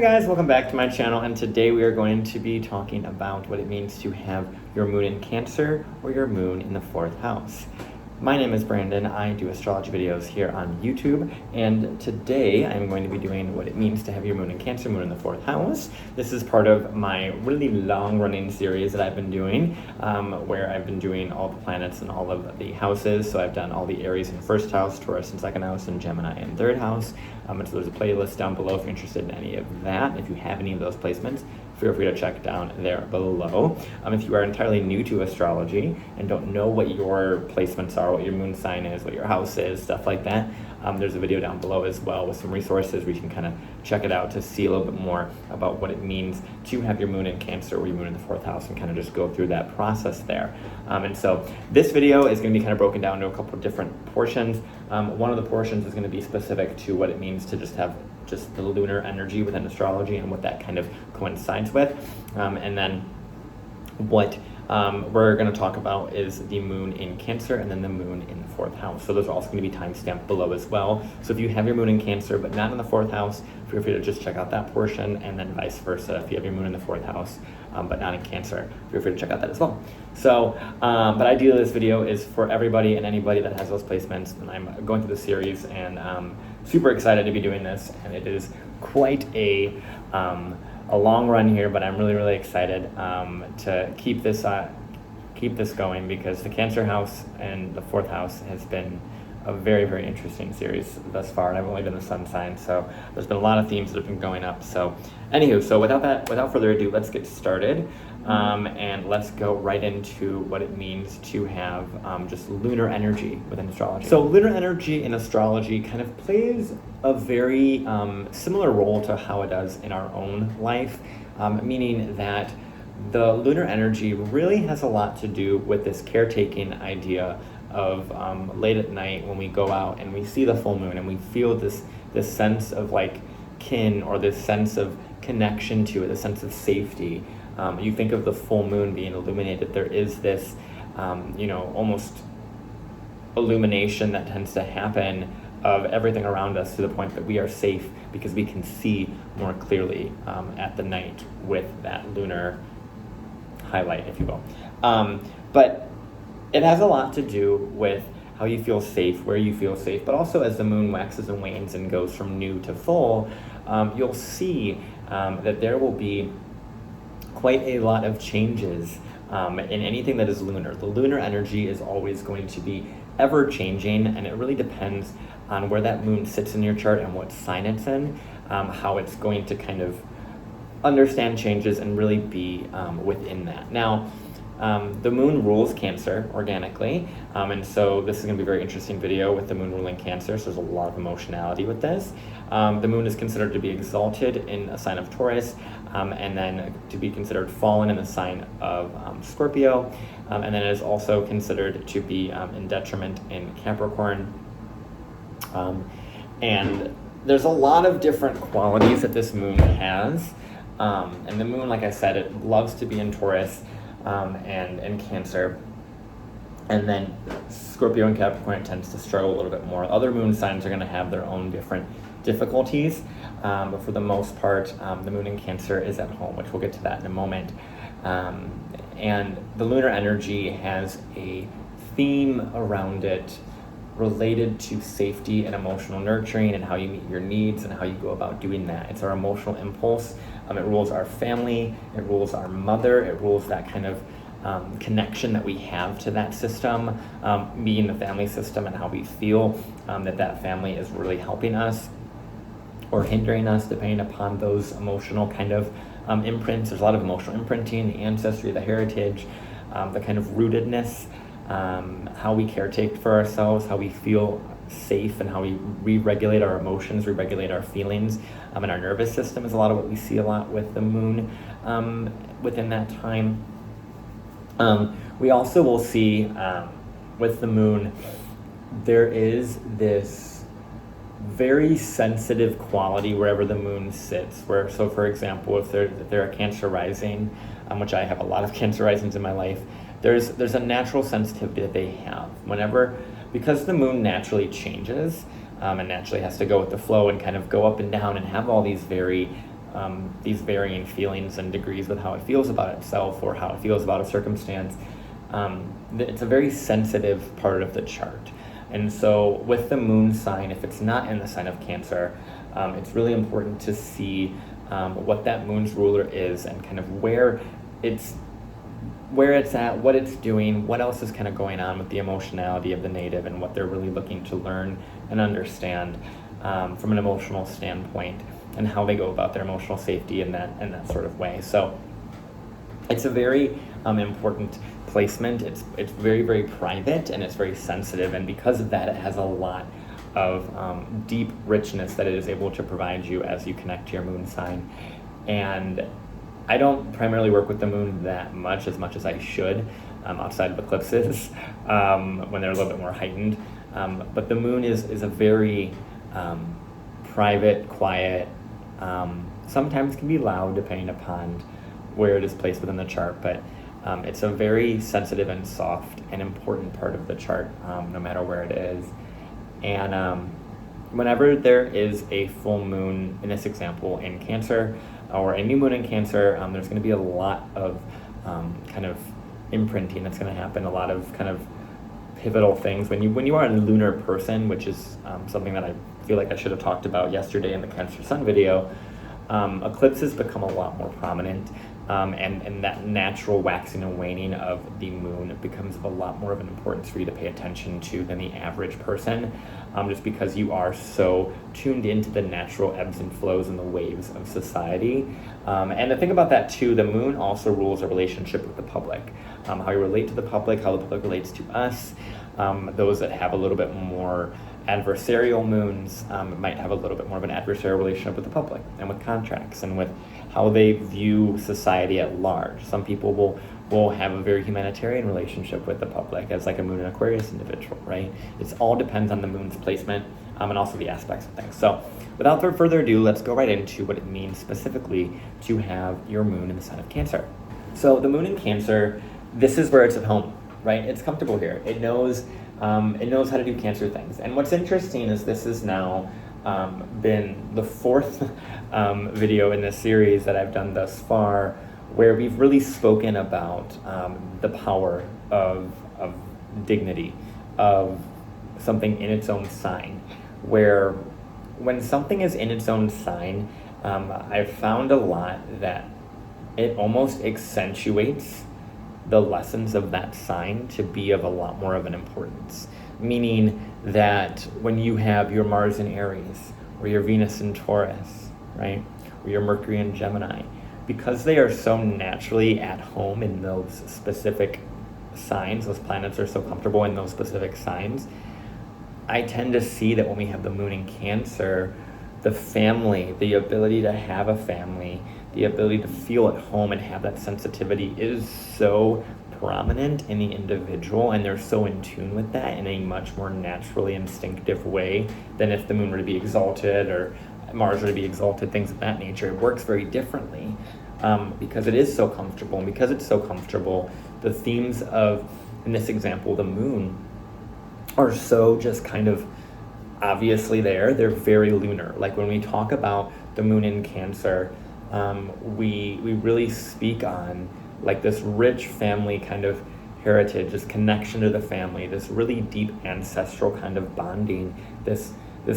Hey guys, welcome back to my channel, and today we are going to be talking about what it means to have your moon in Cancer or your moon in the 4th house. My name is Brandon. I do astrology videos here on YouTube, and today I'm going to be doing what it means to have your moon in Cancer, moon in the 4th house. This is part of my really long-running series that I've been doing, where I've been doing all the planets and all of the houses. So I've done all the Aries in 1st house, Taurus in 2nd house, and Gemini in 3rd house. And so there's a playlist down below if you're interested in any of that. If you have any of those placements, feel free to check down there below. If you are entirely new to astrology and don't know what your placements are, what your moon sign is, what your house is, stuff like that, there's a video down below as well with some resources where you can kind of check it out to see a little bit more about what it means to have your moon in Cancer or your moon in the 4th house, and kind of just go through that process there. And so this video is going to be kind of broken down into a couple of different portions. One of the portions is going to be specific to what it means to just have the lunar energy within astrology and what that kind of coincides with. And then what we're going to talk about is the moon in Cancer and then the moon in the 4th house. So those are also going to be timestamped below as well. So if you have your moon in Cancer but not in the 4th house, feel free to just check out that portion, and then vice versa. If you have your moon in the 4th house but not in Cancer, feel free to check out that as well. So, but ideally this video is for everybody and anybody that has those placements, and I'm going through the series, and super excited to be doing this, and it is quite a long run here, but I'm really excited to keep this going, because the Cancer house and the 4th house has been a very interesting series thus far, and I've only done the sun sign, so there's been a lot of themes that have been going up. So anywho, so without further ado, let's get started, and let's go right into what it means to have just lunar energy within astrology. So lunar energy in astrology kind of plays a very similar role to how it does in our own life, meaning that the lunar energy really has a lot to do with this caretaking idea of late at night when we go out and we see the full moon and we feel this sense of like kin, or this sense of connection to it, a sense of safety. You think of the full moon being illuminated, there is this almost illumination that tends to happen of everything around us, to the point that we are safe because we can see more clearly at the night with that lunar highlight, if you will. But it has a lot to do with how you feel safe, where you feel safe, but also as the moon waxes and wanes and goes from new to full, you'll see that there will be quite a lot of changes in anything that is lunar. The lunar energy is always going to be ever changing, and it really depends on where that moon sits in your chart and what sign it's in, how it's going to kind of understand changes and really be within that. Now, the moon rules Cancer organically, and so this is going to be a very interesting video with the moon ruling Cancer, so there's a lot of emotionality with this. The moon is considered to be exalted in a sign of Taurus, and then to be considered fallen in the sign of Scorpio, and then it is also considered to be in detriment in Capricorn. And there's a lot of different qualities that this moon has, and the moon, like I said, it loves to be in Taurus and in Cancer, and then Scorpio and Capricorn, it tends to struggle a little bit more. Other moon signs are going to have their own different difficulties, but for the most part, the moon in Cancer is at home, which we'll get to that in a moment. And the lunar energy has a theme around it related to safety and emotional nurturing, and how you meet your needs and how you go about doing that. It's our emotional impulse. It rules our family, it rules our mother, it rules that kind of connection that we have to that system, being the family system, and how we feel that family is really helping us or hindering us, depending upon those emotional kind of imprints. There's a lot of emotional imprinting, the ancestry, the heritage, the kind of rootedness, how we caretake for ourselves, how we feel safe, and how we re-regulate our emotions, re-regulate our feelings, and our nervous system is a lot of what we see a lot with the moon within that time. We also will see with the moon, there is this very sensitive quality wherever the moon sits. So for example, if they're a Cancer rising, which I have a lot of Cancer risings in my life, there's a natural sensitivity that they have because the moon naturally changes, and naturally has to go with the flow and kind of go up and down and have all these very these varying feelings and degrees with how it feels about itself or how it feels about a circumstance. It's a very sensitive part of the chart. And so with the moon sign, if it's not in the sign of Cancer, it's really important to see what that moon's ruler is and kind of where it's at, what it's doing, what else is kind of going on with the emotionality of the native and what they're really looking to learn and understand from an emotional standpoint, and how they go about their emotional safety in that sort of way. So it's a very important placement. It's very, very private, and it's very sensitive, and because of that, it has a lot of deep richness that it is able to provide you as you connect to your moon sign. And I don't primarily work with the moon that much as I should, outside of eclipses, when they're a little bit more heightened. But the moon is a very private, quiet, sometimes can be loud depending upon where it is placed within the chart, but it's a very sensitive and soft and important part of the chart, no matter where it is. And whenever there is a full moon, in this example, in Cancer, or a new moon in Cancer, there's going to be a lot of kind of imprinting that's going to happen, a lot of kind of pivotal things. When you are a lunar person, which is something that I feel like I should have talked about yesterday in the Cancer Sun video, eclipses become a lot more prominent, and that natural waxing and waning of the moon becomes of a lot more of an importance for you to pay attention to than the average person, just because you are so tuned into the natural ebbs and flows and the waves of society. And the thing about that too, the moon also rules a relationship with the public, how you relate to the public, how the public relates to us. Those that have a little bit more adversarial moons might have a little bit more of an adversarial relationship with the public and with contracts and with how they view society at large. Some people will have a very humanitarian relationship with the public as like a moon and Aquarius individual, right? It all depends on the moon's placement and also the aspects of things. So without further ado, let's go right into what it means specifically to have your moon in the sign of Cancer. So the moon in Cancer, this is where it's at home, right? It's comfortable here. It knows how to do Cancer things. And what's interesting is this has now been the fourth video in this series that I've done thus far, where we've really spoken about the power of dignity, of something in its own sign, where when something is in its own sign, I've found a lot that it almost accentuates the lessons of that sign to be of a lot more of an importance. Meaning that when you have your Mars in Aries, or your Venus in Taurus, right, or your Mercury in Gemini, because they are so naturally at home in those specific signs, those planets are so comfortable in those specific signs, I tend to see that when we have the moon in Cancer, the family, the ability to have a family, the ability to feel at home and have that sensitivity is so prominent in the individual, and they're so in tune with that in a much more naturally instinctive way than if the moon were to be exalted or Mars were to be exalted, things of that nature. It works very differently because it is so comfortable, and because it's so comfortable, the themes of, in this example, the moon, are so just kind of obviously there. They're very lunar. Like when we talk about the moon in Cancer, we really speak on like this rich family kind of heritage, this connection to the family, this really deep ancestral kind of bonding, this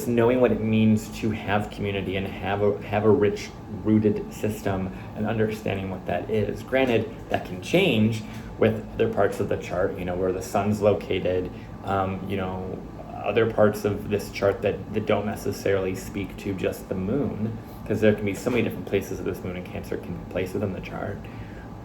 knowing what it means to have community and have a rich rooted system and understanding what that is. Granted, that can change with other parts of the chart, where the sun's located, other parts of this chart that don't necessarily speak to just the moon, because there can be so many different places that this moon in Cancer can be placed within the chart.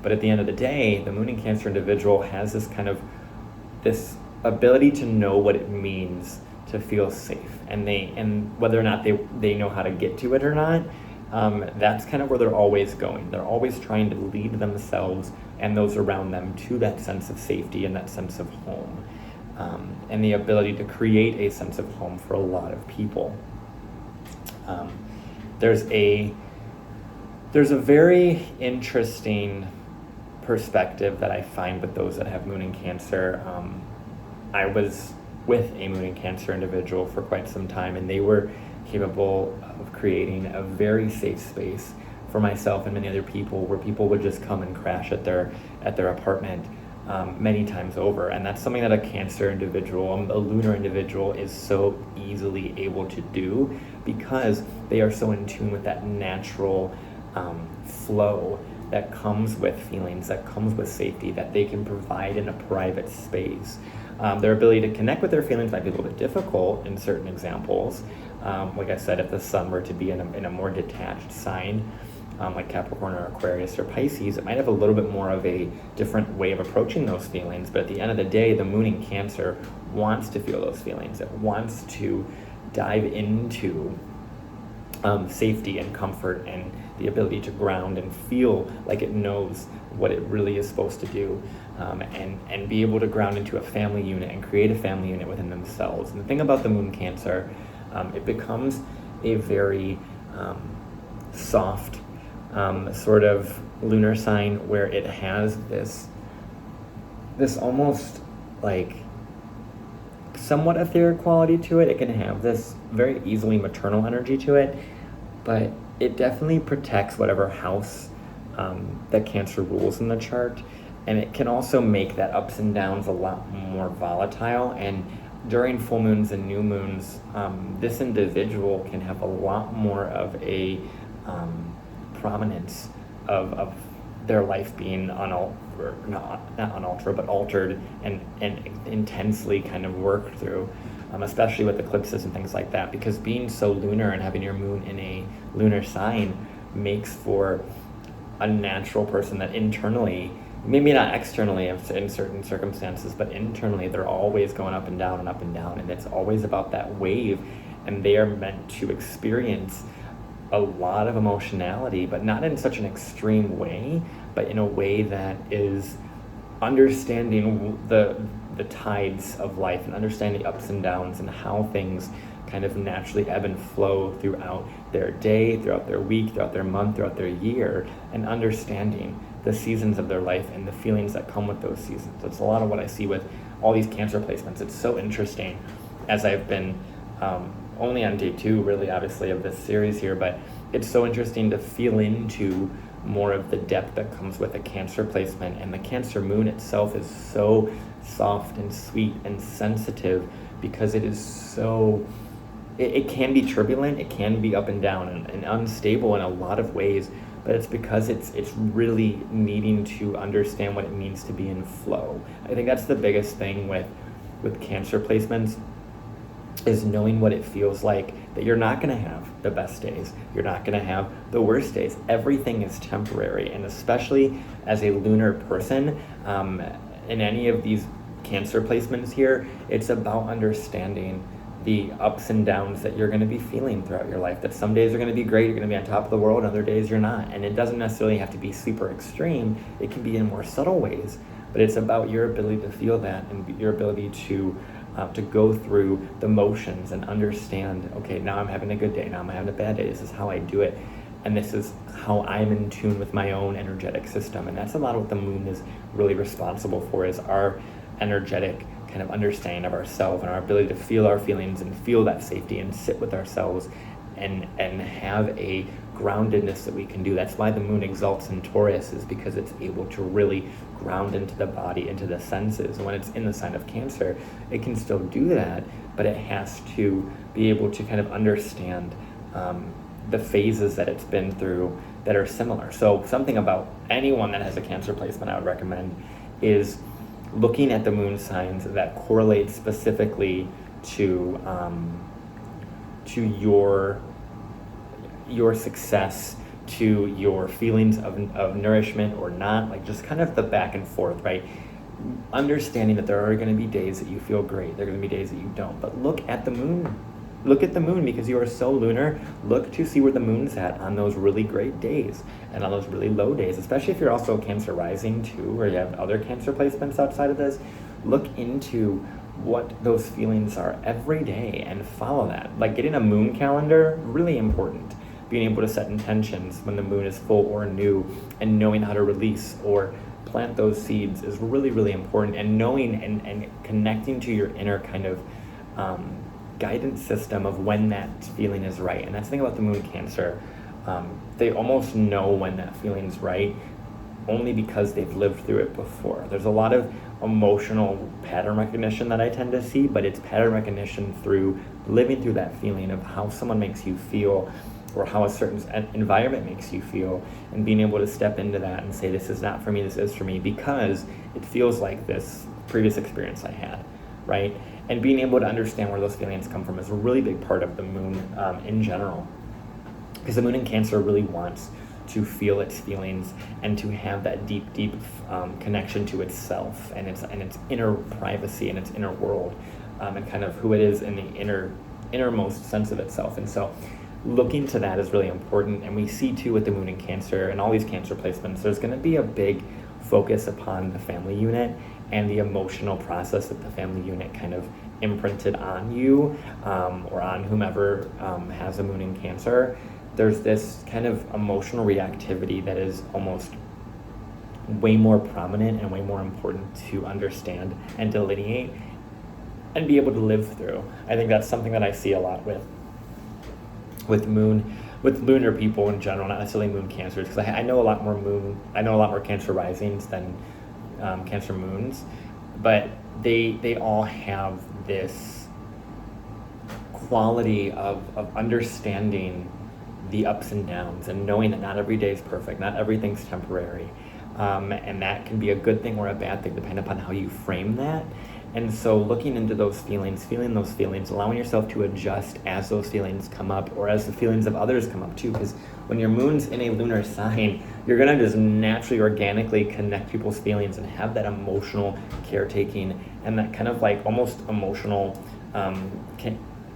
But at the end of the day, the moon in Cancer individual has this ability to know what it means to feel safe, and whether or not they know how to get to it or not, that's kind of where they're always going. They're always trying to lead themselves and those around them to that sense of safety and that sense of home, and the ability to create a sense of home for a lot of people. There's a very interesting perspective that I find with those that have moon in Cancer. I was with a moon in Cancer individual for quite some time, and they were capable of creating a very safe space for myself and many other people, where people would just come and crash at their apartment many times over. And that's something that a Cancer individual, a lunar individual, is so easily able to do, because they are so in tune with that natural flow that comes with feelings, that comes with safety, that they can provide in a private space. Their ability to connect with their feelings might be a little bit difficult in certain examples. Like I said, if the sun were to be in a more detached sign, like Capricorn or Aquarius or Pisces, it might have a little bit more of a different way of approaching those feelings. But at the end of the day, the moon in Cancer wants to feel those feelings. It wants to dive into safety and comfort and the ability to ground and feel like it knows what it really is supposed to do, and be able to ground into a family unit and create a family unit within themselves. And the thing about the moon Cancer, it becomes a very soft sort of lunar sign, where it has this almost like somewhat etheric quality to it. It can have this very easily maternal energy to it, but it definitely protects whatever house that Cancer rules in the chart. And it can also make that ups and downs a lot more volatile. And during full moons and new moons, this individual can have a lot more of a prominence of their life being not unaltered, but altered and intensely kind of worked through, especially with eclipses and things like that, because being so lunar and having your moon in a lunar sign makes for a natural person that internally, maybe not externally in certain circumstances, but internally they're always going up and down and up and down, and it's always about that wave, and they are meant to experience a lot of emotionality, but not in such an extreme way, but in a way that is understanding the tides of life and understanding the ups and downs and how things kind of naturally ebb and flow throughout their day, throughout their week, throughout their month, throughout their year, and understanding the seasons of their life and the feelings that come with those seasons. That's a lot of what I see with all these Cancer placements. It's so interesting, as I've been only on day 2, really, obviously, of this series here, but it's so interesting to feel into more of the depth that comes with a Cancer placement. And the Cancer moon itself is so soft and sweet and sensitive, because it is so, it can be turbulent, it can be up and down and unstable in a lot of ways, but it's because it's really needing to understand what it means to be in flow. I think that's the biggest thing with Cancer placements, is knowing what it feels like, that you're not going to have the best days, you're not going to have the worst days. Everything is temporary, and especially as a lunar person, in any of these Cancer placements here, it's about understanding the ups and downs that you're going to be feeling throughout your life. That some days are going to be great, you're going to be on top of the world, and other days you're not. And it doesn't necessarily have to be super extreme, it can be in more subtle ways, but it's about your ability to feel that and your ability to go through the motions and understand, okay, now I'm having a good day, now I'm having a bad day, this is how I do it, and this is how I'm in tune with my own energetic system. And that's a lot of what the moon is really responsible for, is our energetic kind of understanding of ourselves and our ability to feel our feelings and feel that safety and sit with ourselves and have a groundedness that we can do. That's why the moon exalts in Taurus, is because it's able to really ground into the body, into the senses. And when it's in the sign of Cancer, it can still do that, but it has to be able to kind of understand the phases that it's been through that are similar. So something about anyone that has a Cancer placement I would recommend is looking at the moon signs that correlate specifically to your success, to your feelings of nourishment or not, like just kind of the back and forth, right? Understanding that there are going to be days that you feel great, there are going to be days that you don't, but look at the moon. Look at the moon, because you are so lunar. Look to see where the moon's at on those really great days and on those really low days, especially if you're also Cancer rising too, or you have other Cancer placements outside of this. Look into what those feelings are every day and follow that. Like getting a moon calendar, really important. Being able to set intentions when the moon is full or new, and knowing how to release or plant those seeds is really, really important. And knowing and connecting to your inner kind of guidance system of when that feeling is right. And that's the thing about the moon Cancer. they almost know when that feeling's right, only because they've lived through it before. There's a lot of emotional pattern recognition that I tend to see, but it's pattern recognition through living through that feeling of how someone makes you feel, or how a certain environment makes you feel, and being able to step into that and say, this is not for me, this is for me, because it feels like this previous experience I had, right? And being able to understand where those feelings come from is a really big part of the moon in general, because the moon in Cancer really wants to feel its feelings and to have that deep connection to itself and its inner privacy and its inner world, and kind of who it is in the innermost sense of itself. And so looking to that is really important. And we see too with the moon in Cancer and all these Cancer placements, there's going to be a big focus upon the family unit and the emotional process that the family unit kind of imprinted on you, or on whomever has a moon in Cancer. There's this kind of emotional reactivity that is almost way more prominent and way more important to understand and delineate and be able to live through. I think that's something that I see a lot with lunar people in general, not necessarily moon Cancers, because I know a lot more Cancer risings than Cancer moons, but they all have this quality of understanding the ups and downs and knowing that not every day is perfect, not everything's temporary, and that can be a good thing or a bad thing depending upon how you frame that. And so looking into those feelings, feeling those feelings, allowing yourself to adjust as those feelings come up, or as the feelings of others come up too, because when your moon's in a lunar sign, you're gonna just naturally, organically connect people's feelings and have that emotional caretaking and that kind of like almost emotional,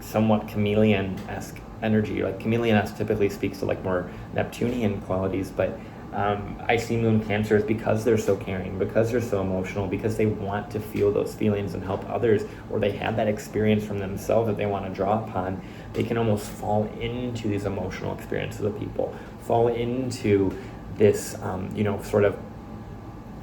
somewhat chameleon-esque energy. Like chameleon-esque typically speaks to like more Neptunian qualities, but I see moon Cancers because they're so caring, because they're so emotional, because they want to feel those feelings and help others, or they have that experience from themselves that they want to draw upon. They can almost fall into these emotional experiences of people, fall into this, sort of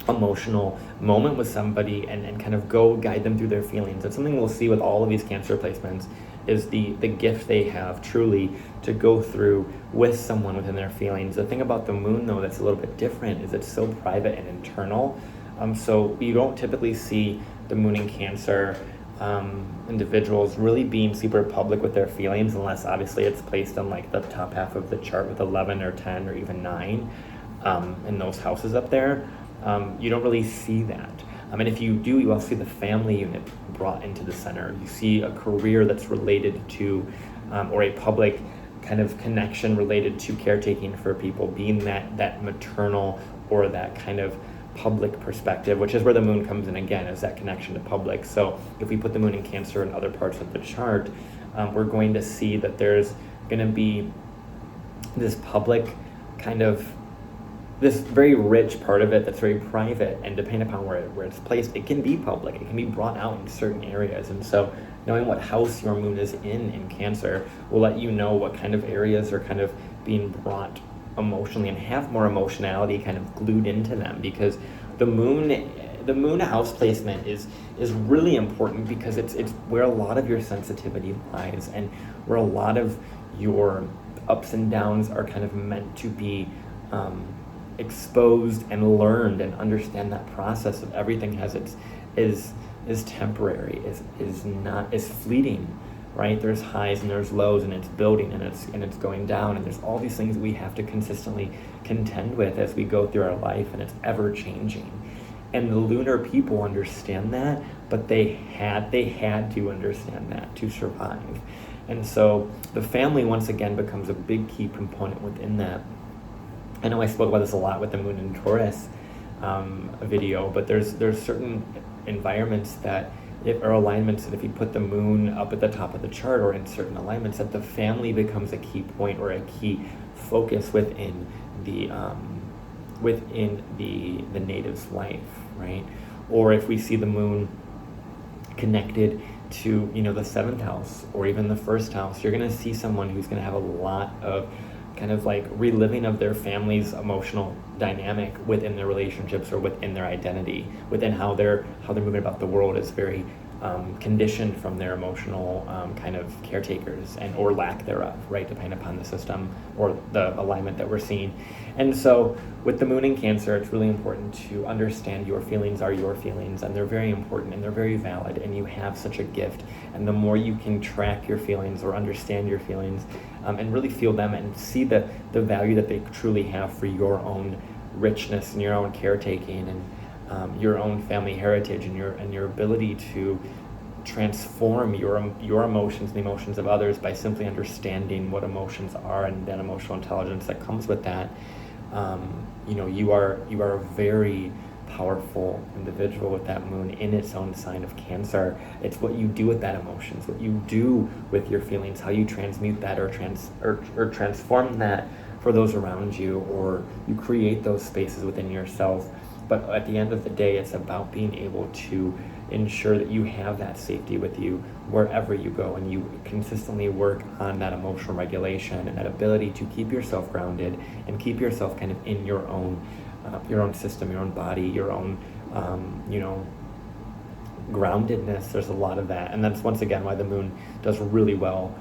emotional moment with somebody and kind of go guide them through their feelings. And something we'll see with all of these Cancer placements is the gift they have truly to go through with someone within their feelings. The thing about the moon, though, that's a little bit different is it's so private and internal. So you don't typically see the moon in Cancer individuals really being super public with their feelings, unless obviously it's placed on like the top half of the chart with 11 or 10 or even 9 in those houses up there. You don't really see that. And if you do, you also see the family unit brought into the center. You see a career that's related to, or a public kind of connection related to caretaking for people, being that maternal or that kind of public perspective, which is where the moon comes in again, is that connection to public. So if we put the moon in Cancer in other parts of the chart, we're going to see that there's going to be this public kind of, this very rich part of it that's very private, and depending upon where it's placed, it can be public, it can be brought out in certain areas. And so knowing what house your moon is in Cancer will let you know what kind of areas are kind of being brought emotionally and have more emotionality kind of glued into them, because the moon house placement is really important, because it's where a lot of your sensitivity lies and where a lot of your ups and downs are kind of meant to be exposed and learned, and understand that process of everything has is temporary, is fleeting, right? There's highs and there's lows, and it's building and it's going down, and there's all these things we have to consistently contend with as we go through our life, and it's ever changing. And the lunar people understand that, but they had to understand that to survive. And so the family once again becomes a big key component within that. I know I spoke about this a lot with the moon in Taurus video, but there's certain environments that or alignments that if you put the moon up at the top of the chart, or in certain alignments, that the family becomes a key point or a key focus within the native's life, right? Or if we see the moon connected to the 7th house or even the 1st house, you're going to see someone who's going to have a lot of kind of like reliving of their family's emotional dynamic within their relationships or within their identity, within how they're moving about the world is very conditioned from their emotional kind of caretakers and or lack thereof, right, depending upon the system or the alignment that we're seeing. And so with the moon in Cancer, it's really important to understand your feelings are your feelings, and they're very important and they're very valid, and you have such a gift. And the more you can track your feelings or understand your feelings and really feel them and see the value that they truly have for your own richness and your own caretaking and your own family heritage and your ability to transform your emotions and the emotions of others by simply understanding what emotions are and that emotional intelligence that comes with that. You are a very powerful individual with that moon in its own sign of Cancer. It's what you do with that emotions, what you do with your feelings, how you transmute that or transform that for those around you, or you create those spaces within yourself. But at the end of the day, it's about being able to ensure that you have that safety with you wherever you go, and you consistently work on that emotional regulation and that ability to keep yourself grounded and keep yourself kind of in your own system, your own body, your own, groundedness. There's a lot of that, and that's once again why the moon does really well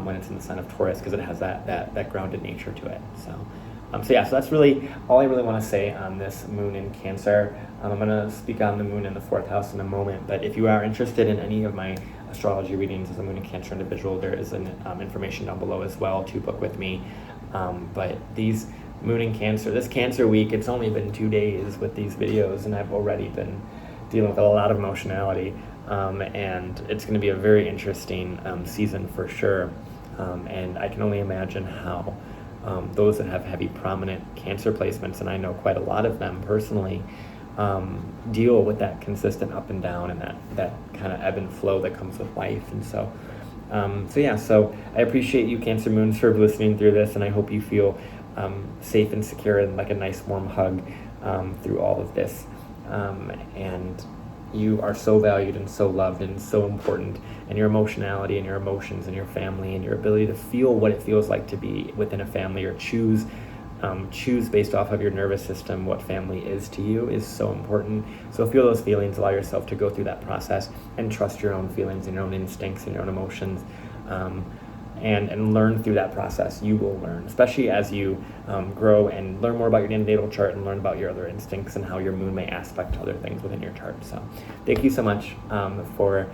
when it's in the sign of Taurus, because it has that grounded nature to it. So that's really all I really want to say on this moon in Cancer. I'm going to speak on the moon in the 4th house in a moment, but if you are interested in any of my astrology readings as a moon in Cancer individual, there is an information down below as well to book with me. But these moon in Cancer, this Cancer week, it's only been 2 days with these videos, and I've already been dealing with a lot of emotionality, and it's going to be a very interesting season for sure. And I can only imagine how those that have heavy prominent Cancer placements, and I know quite a lot of them personally, deal with that consistent up and down and that kind of ebb and flow that comes with life. And so I appreciate you, Cancer moons, for listening through this, and I hope you feel safe and secure and like a nice warm hug through all of this. And you are so valued and so loved and so important, and your emotionality and your emotions and your family and your ability to feel what it feels like to be within a family, or choose based off of your nervous system what family is to you, is so important. So feel those feelings, allow yourself to go through that process, and trust your own feelings and your own instincts and your own emotions, and learn through that process. You will learn, especially as you grow and learn more about your natal chart and learn about your other instincts and how your moon may aspect other things within your chart. So thank you so much for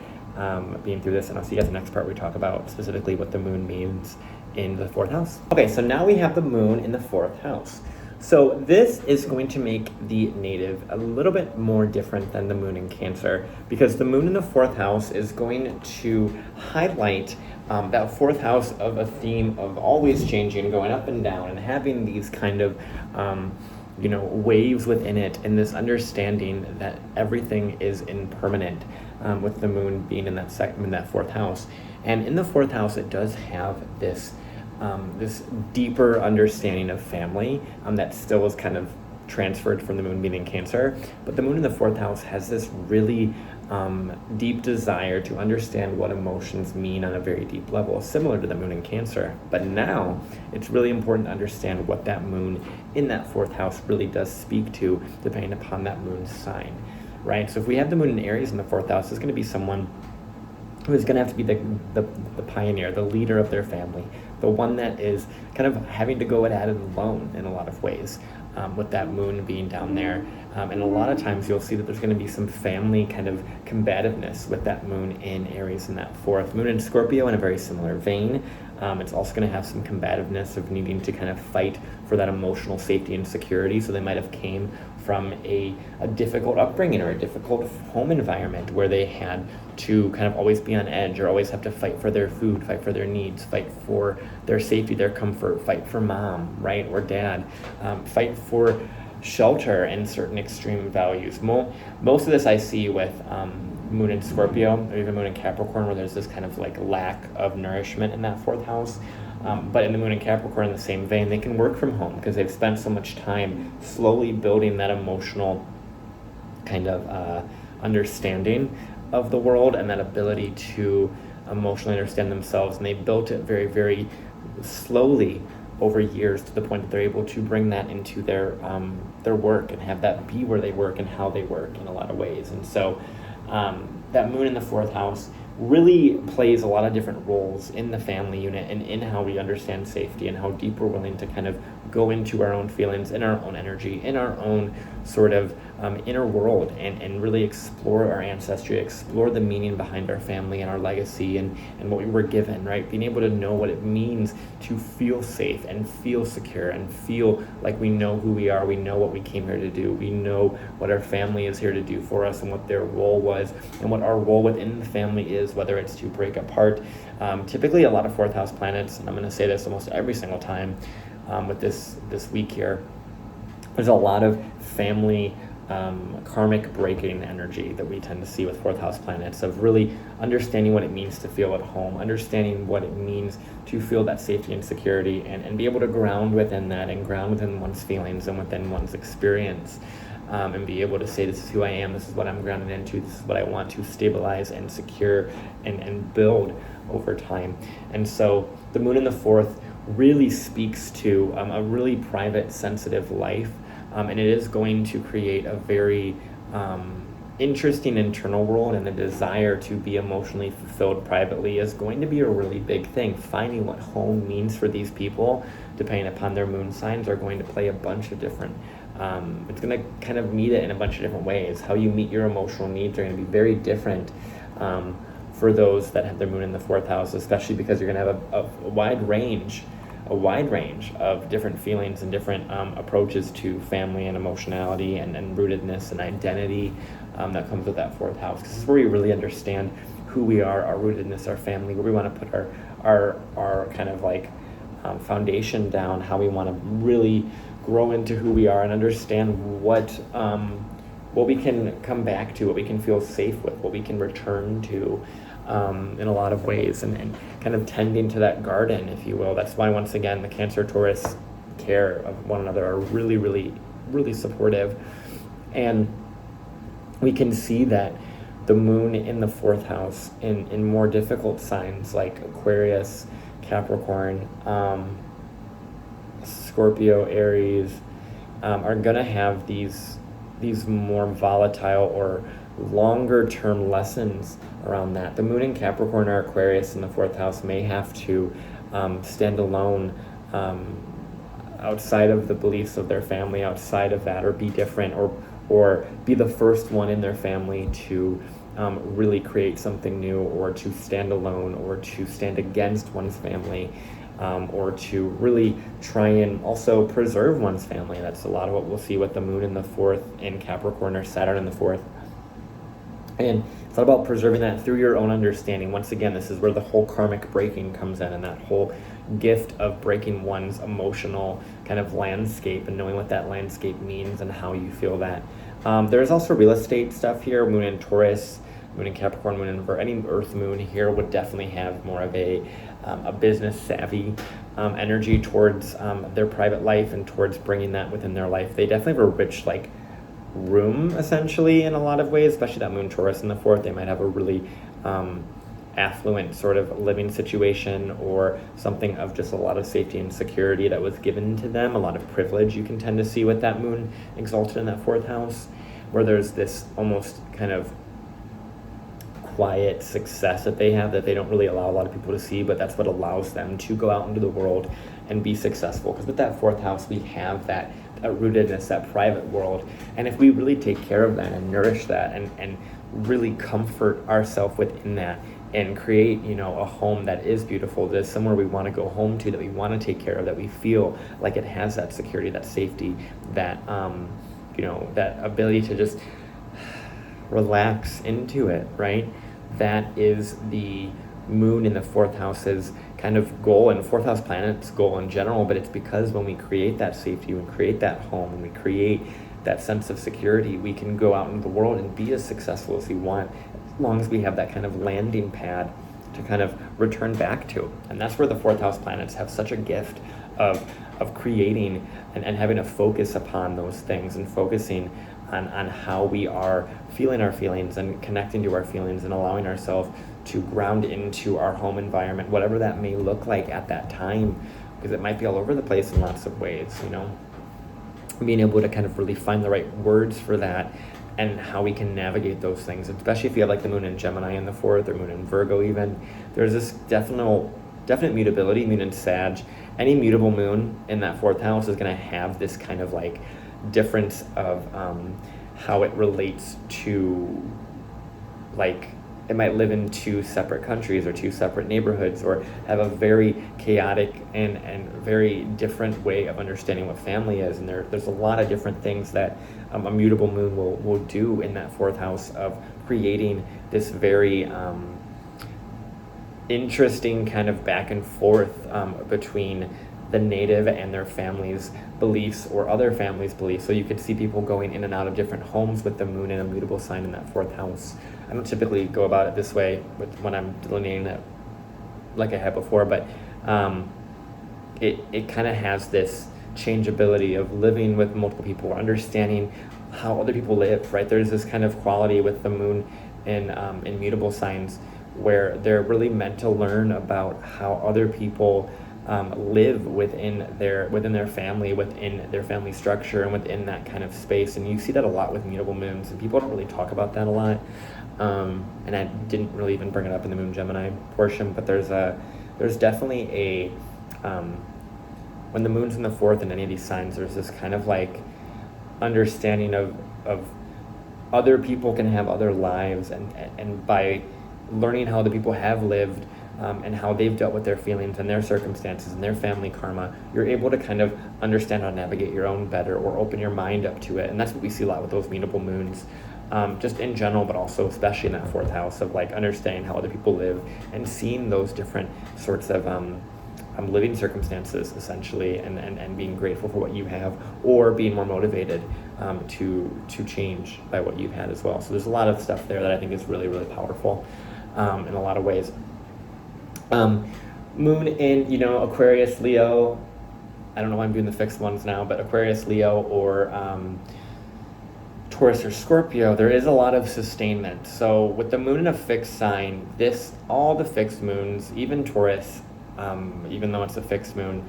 being through this, and I'll see you guys in the next part. We talk about specifically what the moon means in the 4th house. Okay, so now we have the moon in the 4th house. So this is going to make the native a little bit more different than the moon in Cancer, because the moon in the 4th house is going to highlight that 4th house of a theme of always changing, going up and down, and having these kind of waves within it, and this understanding that everything is impermanent, with the moon being in that 4th house. And in the 4th house, it does have this deeper understanding of family that still is kind of transferred from the moon being in Cancer. But the moon in the 4th house has this really deep desire to understand what emotions mean on a very deep level, similar to the moon in Cancer. But now it's really important to understand what that moon in that 4th house really does speak to, depending upon that moon's sign, right? So if we have the moon in Aries in the 4th house, it's going to be someone who is going to have to be the pioneer, the leader of their family, the one that is kind of having to go at it alone in a lot of ways, with that moon being down there. And a lot of times you'll see that there's going to be some family kind of combativeness with that moon in Aries in that 4th. Moon in Scorpio in a very similar vein. It's also going to have some combativeness of needing to kind of fight for that emotional safety and security. So they might have came from a difficult upbringing or a difficult home environment where they had to kind of always be on edge, or always have to fight for their food, fight for their needs, fight for their safety, their comfort, fight for mom, right, or dad, fight for shelter and certain extreme values. Most of this I see with moon in Scorpio, or even moon in Capricorn, where there's this kind of like lack of nourishment in that 4th house. But in the moon in Capricorn, in the same vein, they can work from home because they've spent so much time slowly building that emotional kind of understanding of the world and that ability to emotionally understand themselves. And they built it very, very slowly over years, to the point that they're able to bring that into their work and have that be where they work and how they work in a lot of ways. And so that moon in the fourth house really plays a lot of different roles in the family unit and in how we understand safety and how deep we're willing to kind of go into our own feelings, in our own energy, in our own sort of inner world, and really explore our ancestry, explore the meaning behind our family and our legacy and what we were given, right? Being able to know what it means to feel safe and feel secure and feel like we know who we are, we know what we came here to do, we know what our family is here to do for us and what their role was and what our role within the family is, whether it's to break apart. Typically a lot of fourth house planets, and I'm going to say this almost every single time with this week here, there's a lot of family karmic breaking energy that we tend to see with fourth house planets, of really understanding what it means to feel at home, understanding what it means to feel that safety and security, and be able to ground within that and ground within one's feelings and within one's experience, and be able to say, this is who I am, this is what I'm grounded into, this is what I want to stabilize and secure and build over time. And so the moon in the fourth really speaks to a really private, sensitive life. And it is going to create a very interesting internal world, and the desire to be emotionally fulfilled privately is going to be a really big thing. Finding what home means for these people, depending upon their moon signs, are going to play a bunch of different, it's going to kind of meet it in a bunch of different ways. How you meet your emotional needs are going to be very different for those that have their moon in the fourth house, especially because you're going to have a wide range of different feelings and different approaches to family and emotionality and rootedness and identity that comes with that fourth house. This is where we really understand who we are, our rootedness, our family, where we want to put our kind of like foundation down, how we want to really grow into who we are and understand what we can come back to, what we can feel safe with, what we can return to in a lot of ways, and kind of tending to that garden, if you will. That's why, once again, the Cancer Taurus care of one another are really, really, really supportive. And we can see that the moon in the fourth house in more difficult signs like Aquarius, Capricorn, Scorpio, Aries, are going to have these more volatile or longer term lessons around that. The moon in Capricorn or Aquarius in the fourth house may have to stand alone outside of the beliefs of their family, outside of that, or be different, or be the first one in their family to really create something new, or to stand alone, or to stand against one's family, or to really try and also preserve one's family. That's a lot of what we'll see with the moon in the fourth in Capricorn or Saturn in the fourth. And it's all about preserving that through your own understanding. Once again, this is where the whole karmic breaking comes in, and that whole gift of breaking one's emotional kind of landscape and knowing what that landscape means and how you feel that. There's also real estate stuff here. Moon in Taurus, moon in Capricorn, moon in any earth moon here would definitely have more of a business savvy energy towards their private life and towards bringing that within their life. They definitely have a rich room, essentially, in a lot of ways, especially that moon Taurus in the fourth. They might have a really affluent sort of living situation, or something of just a lot of safety and security that was given to them, a lot of privilege you can tend to see with that moon exalted in that fourth house, where there's this almost kind of quiet success that they have that they don't really allow a lot of people to see, but that's what allows them to go out into the world and be successful. Because with that fourth house, we have that rootedness, that private world, and if we really take care of that and nourish that and really comfort ourselves within that and create, a home that is beautiful, that is somewhere we want to go home to, that we want to take care of, that we feel like it has that security, that safety, that that ability to just relax into it, right? That is the moon in the fourth house's kind of goal, and fourth house planet's goal in general. But it's because when we create that safety, when we create that home, when we create that sense of security, we can go out into the world and be as successful as we want, as long as we have that kind of landing pad to kind of return back to. And that's where the fourth house planets have such a gift of creating and having a focus upon those things, and focusing on how we are feeling our feelings and connecting to our feelings and allowing ourselves to ground into our home environment, whatever that may look like at that time, because it might be all over the place in lots of ways, being able to kind of really find the right words for that and how we can navigate those things, especially if you have like the moon in Gemini in the 4th or moon in Virgo even. There's this definite mutability, moon in Sag. Any mutable moon in that 4th house is going to have this kind of like difference of how it relates to, like, it might live in 2 separate countries or 2 separate neighborhoods, or have a very chaotic and very different way of understanding what family is. And there's a lot of different things that a mutable moon will do in that 4th house, of creating this very interesting kind of back and forth between the native and their family's beliefs or other families' beliefs. So you could see people going in and out of different homes with the moon in a mutable sign in that 4th house. I don't typically go about it this way when I'm delineating it like I had before, but it kind of has this changeability of living with multiple people, or understanding how other people live, right? There's this kind of quality with the moon in mutable signs where they're really meant to learn about how other people live within their family, within their family structure, and within that kind of space. And you see that a lot with mutable moons, and people don't really talk about that a lot. And I didn't really even bring it up in the Moon Gemini portion, but there's definitely a when the moon's in the 4th in any of these signs, there's this kind of like understanding of other people can have other lives, and by learning how other people have lived, and how they've dealt with their feelings and their circumstances and their family karma, you're able to kind of understand how to navigate your own better, or open your mind up to it. And that's what we see a lot with those mutable moons, just in general, but also especially in that 4th house, of like understanding how other people live and seeing those different sorts of living circumstances, essentially, and being grateful for what you have, or being more motivated to change by what you've had as well. So there's a lot of stuff there that I think is really, really powerful in a lot of ways. Moon in, Aquarius, Leo. I don't know why I'm doing the fixed ones now, but Aquarius, Leo, or Taurus or Scorpio, there is a lot of sustainment. So with the moon in a fixed sign, all the fixed moons, even Taurus, even though it's a fixed moon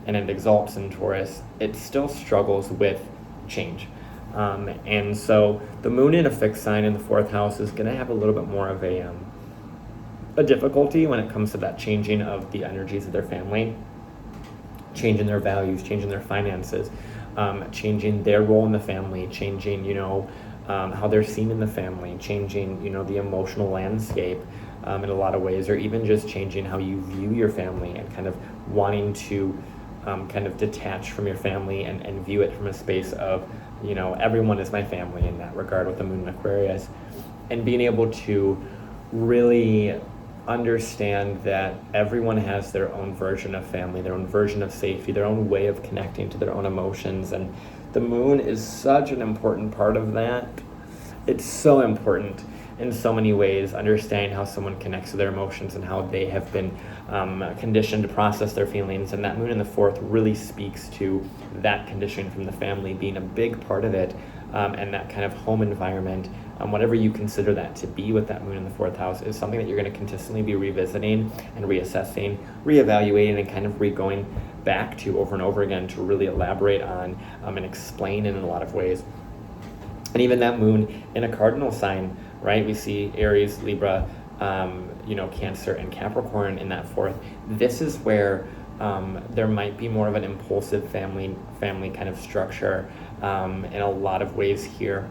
and it exalts in Taurus, it still struggles with change. And so the moon in a fixed sign in the 4th house is going to have a little bit more of a difficulty when it comes to that changing of the energies of their family, changing their values, changing their finances, changing their role in the family, changing, how they're seen in the family, changing, the emotional landscape in a lot of ways, or even just changing how you view your family, and kind of wanting to kind of detach from your family and view it from a space of, everyone is my family in that regard with the moon in Aquarius, and being able to really understand that everyone has their own version of family, their own version of safety, their own way of connecting to their own emotions. And the moon is such an important part of that. It's so important in so many ways, understanding how someone connects to their emotions and how they have been conditioned to process their feelings. And that moon in the 4th really speaks to that conditioning from the family being a big part of it, and that kind of home environment, whatever you consider that to be with that moon in the 4th house, is something that you're going to consistently be revisiting and reassessing, reevaluating, and kind of going back to over and over again to really elaborate on and explain in a lot of ways. And even that moon in a cardinal sign, right? We see Aries, Libra, Cancer, and Capricorn in that 4th. This is where there might be more of an impulsive family kind of structure in a lot of ways here.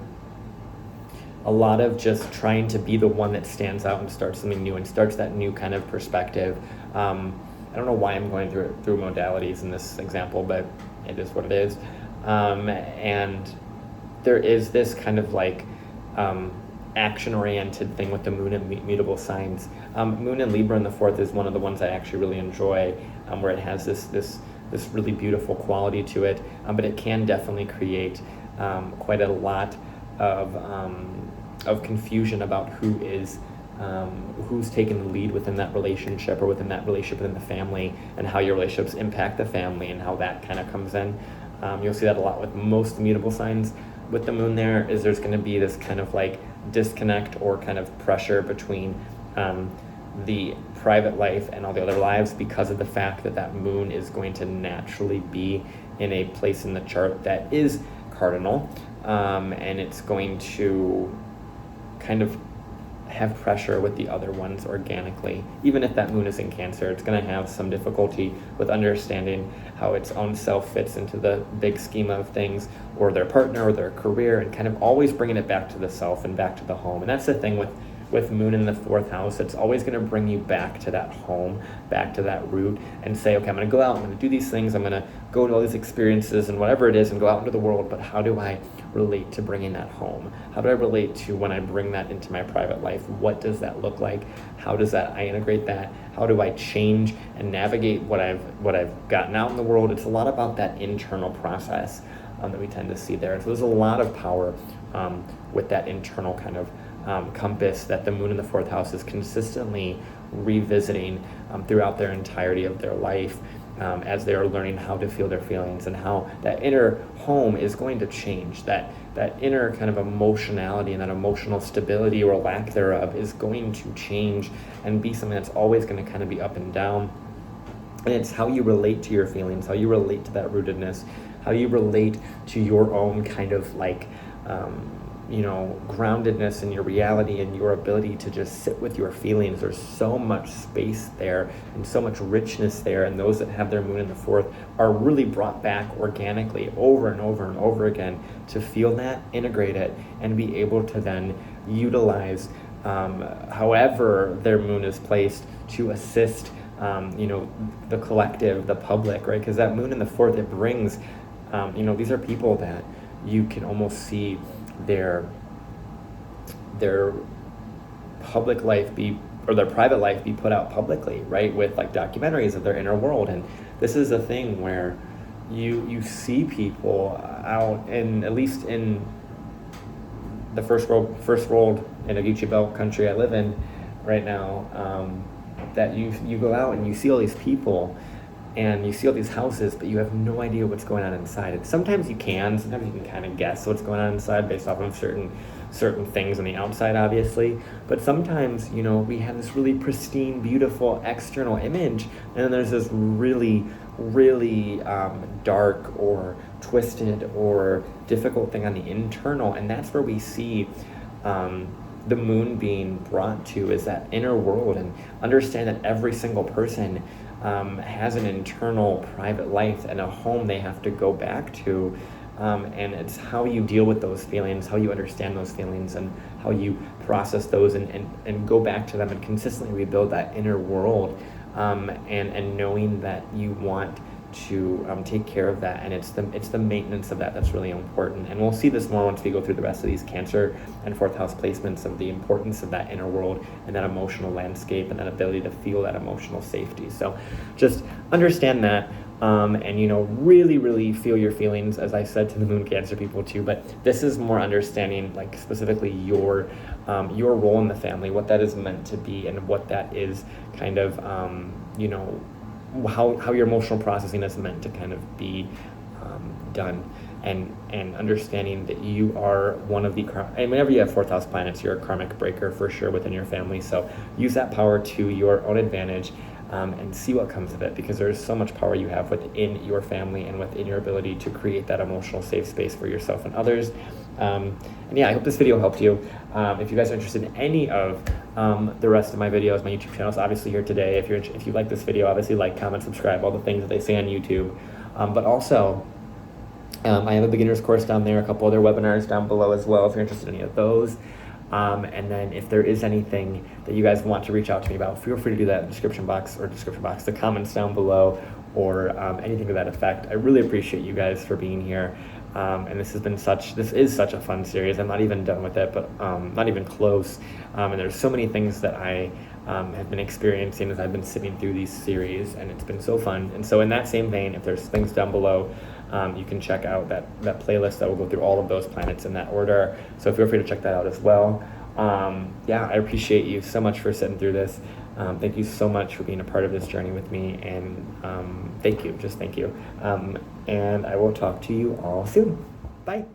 A lot of just trying to be the one that stands out and starts something new and starts that new kind of perspective. I don't know why I'm going through modalities in this example, but it is what it is. And there is this kind of like action-oriented thing with the moon and mutable signs. Moon in Libra in the 4th is one of the ones I actually really enjoy, where it has this really beautiful quality to it, but it can definitely create quite a lot of confusion about who's taking the lead within that relationship, or within the family, and how your relationships impact the family, and how that kind of comes in. You'll see that a lot with most mutable signs. With the moon there's going to be this kind of like disconnect or kind of pressure between the private life and all the other lives, because of the fact that moon is going to naturally be in a place in the chart that is cardinal, and it's going to kind of have pressure with the other ones organically. Even if that moon is in Cancer, it's going to have some difficulty with understanding how its own self fits into the big scheme of things, or their partner, or their career, and kind of always bringing it back to the self and back to the home. And that's the thing with moon in the 4th house. It's always going to bring you back to that home, back to that root, and say, okay, I'm going to go out, I'm going to do these things, I'm going to go to all these experiences and whatever it is and go out into the world, but how do I relate to bringing that home? How do I relate to when I bring that into my private life? What does that look like? How does that I integrate that? How do I change and navigate what I've gotten out in the world? It's a lot about that internal process that we tend to see there. So there's a lot of power with that internal kind of compass that the moon in the 4th house is consistently revisiting throughout their entirety of their life, as they are learning how to feel their feelings, and how that inner home is going to change. That inner kind of emotionality and that emotional stability or lack thereof is going to change and be something that's always going to kind of be up and down. And it's how you relate to your feelings, how you relate to that rootedness, how you relate to your own kind of like groundedness in your reality and your ability to just sit with your feelings. There's so much space there and so much richness there, and those that have their moon in the 4th are really brought back organically over and over and over again to feel that, integrate it, and be able to then utilize however their moon is placed to assist the collective, the public, right? Because that moon in the 4th, it brings these are people that you can almost see their public life or their private life be put out publicly, right? With like documentaries of their inner world. And this is a thing where you see people out, and at least in the first world in a Gucci belt country I live in right now, that you go out and you see all these people and you see all these houses, but you have no idea what's going on inside. And sometimes you can kind of guess what's going on inside based off of certain things on the outside, obviously. But sometimes, we have this really pristine, beautiful external image, and then there's this really, really dark or twisted or difficult thing on the internal. And that's where we see the moon being brought to, is that inner world, and understand that every single person has an internal private life and a home they have to go back to, and it's how you deal with those feelings, how you understand those feelings, and how you process those and go back to them and consistently rebuild that inner world, and knowing that you want to take care of that, and it's the maintenance of that that's really important. And we'll see this more once we go through the rest of these Cancer and 4th house placements, of the importance of that inner world and that emotional landscape and that ability to feel that emotional safety. So just understand that, and really, really feel your feelings, as I said to the moon Cancer people too. But this is more understanding, like, specifically your role in the family, what that is meant to be, and what that is kind of how your emotional processing is meant to kind of be done, and understanding that you are one of the and whenever you have 4th house planets, you're a karmic breaker for sure within your family. So use that power to your own advantage, and see what comes of it, because there's so much power you have within your family and within your ability to create that emotional safe space for yourself and others. And yeah, I hope this video helped you. If you guys are interested in any of the rest of my videos, my YouTube channel is obviously here today. If you like this video, obviously like, comment, subscribe, all the things that they say on YouTube. But also, I have a beginner's course down there, a couple other webinars down below as well, if you're interested in any of those. And then if there is anything that you guys want to reach out to me about, feel free to do that in the the comments down below, or anything to that effect. I really appreciate you guys for being here. And this is such a fun series. I'm not even done with it, but not even close. And there's so many things that I have been experiencing as I've been sitting through these series, and it's been so fun. And so in that same vein, if there's things down below, you can check out that playlist that will go through all of those planets in that order. So feel free to check that out as well. Yeah, I appreciate you so much for sitting through this. Thank you so much for being a part of this journey with me, and thank you. And I will talk to you all soon. Bye.